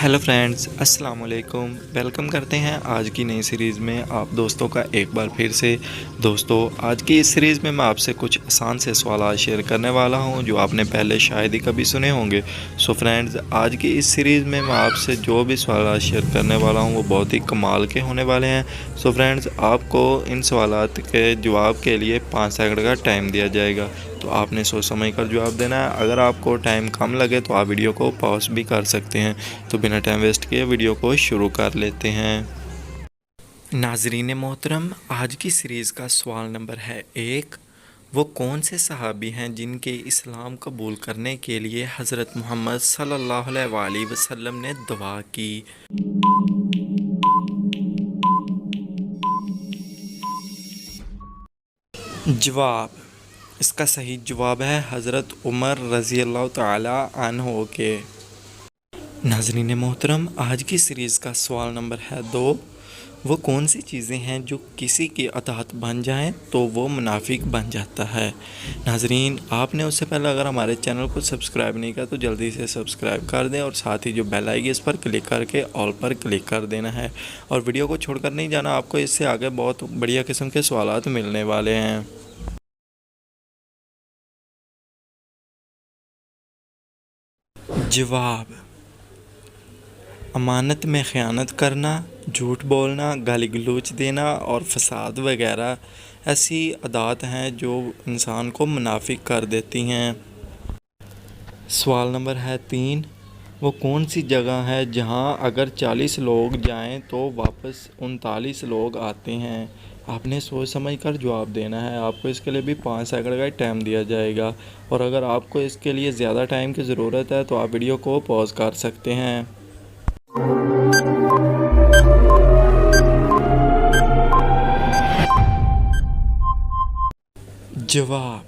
Hello friends, अस्सलाम वालेकुम। Welcome करते हैं आज की नई सीरीज़ में आप दोस्तों का एक बार फिर से। दोस्तों, आज की इस सीरीज़ में मैं आपसे कुछ आसान से सवाल शेयर करने वाला हूं जो आपने पहले शायद ही कभी सुने होंगे। सो फ्रेंड्स, आज की इस सीरीज़ में मैं आपसे जो भी सवाल शेयर करने वाला हूं वो बहुत ही कमाल के होने वाले हैं। सो फ्रेंड्स, आपको इन सवालात के जवाब के लिए 5 सेकंड का टाइम दिया जाएगा, तो आपने सोच समझ कर जवाब देना है। अगर आपको टाइम कम लगे तो आप वीडियो को पॉज भी कर सकते हैं। तो बिना टाइम वेस्ट किए वीडियो को शुरू कर लेते हैं। नाजरीन मोहतरम, आज की सीरीज़ का सवाल नंबर है 1। वो कौन से सहाबी हैं जिनके इस्लाम कबूल करने के लिए हज़रत मोहम्मद सल्लल्लाहु अलैहि वसल्लम ने दुआ की? जवाब, इसका सही जवाब है हज़रत उमर रज़ी अल्लाह तआला अन्हो के। नाज़रीन मोहतरम, आज की सीरीज़ का सवाल नंबर है 2। वो कौन सी चीज़ें हैं जो किसी की अतात बन जाएं तो वो मुनाफिक बन जाता है? नाज़रीन, आपने उससे पहले अगर हमारे चैनल को सब्सक्राइब नहीं किया तो जल्दी से सब्सक्राइब कर दें और साथ ही जो बेल आएगी इस पर क्लिक करके ऑल पर क्लिक कर देना है। और वीडियो को छोड़कर नहीं जाना, आपको इससे आगे बहुत बढ़िया किस्म के सवालात मिलने वाले हैं। जवाब, अमानत में ख़यानत करना, झूठ बोलना, गाली गलौज देना और फसाद वगैरह ऐसी अदात हैं जो इंसान को मुनाफिक कर देती हैं। सवाल नंबर है 3। वो कौन सी जगह है जहां अगर 40 लोग जाएं तो वापस 39 लोग आते हैं? आपने सोच समझ कर जवाब देना है। आपको इसके लिए भी 5 सेकंड का टाइम दिया जाएगा, और अगर आपको इसके लिए ज़्यादा टाइम की ज़रूरत है तो आप वीडियो को पॉज कर सकते हैं। जवाब,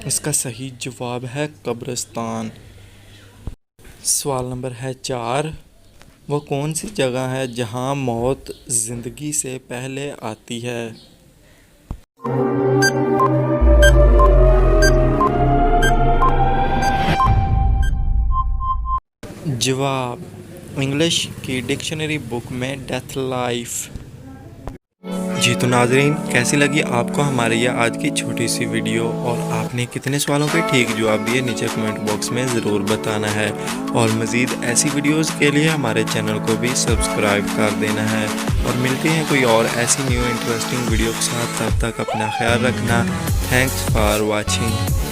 इसका सही जवाब है कब्रिस्तान। सवाल नंबर है 4। वो कौन सी जगह है जहां मौत ज़िंदगी से पहले आती है? जवाब, इंग्लिश की डिक्शनरी बुक में डेथ लाइफ। जी तो नाजरीन, कैसी लगी आपको हमारी यह आज की छोटी सी वीडियो, और आपने कितने सवालों के ठीक जवाब दिए नीचे कमेंट बॉक्स में ज़रूर बताना है। और मज़ीद ऐसी वीडियोस के लिए हमारे चैनल को भी सब्सक्राइब कर देना है। और मिलते हैं कोई और ऐसी न्यू इंटरेस्टिंग वीडियो के साथ। तब तक अपना ख्याल रखना। Thanks for watching.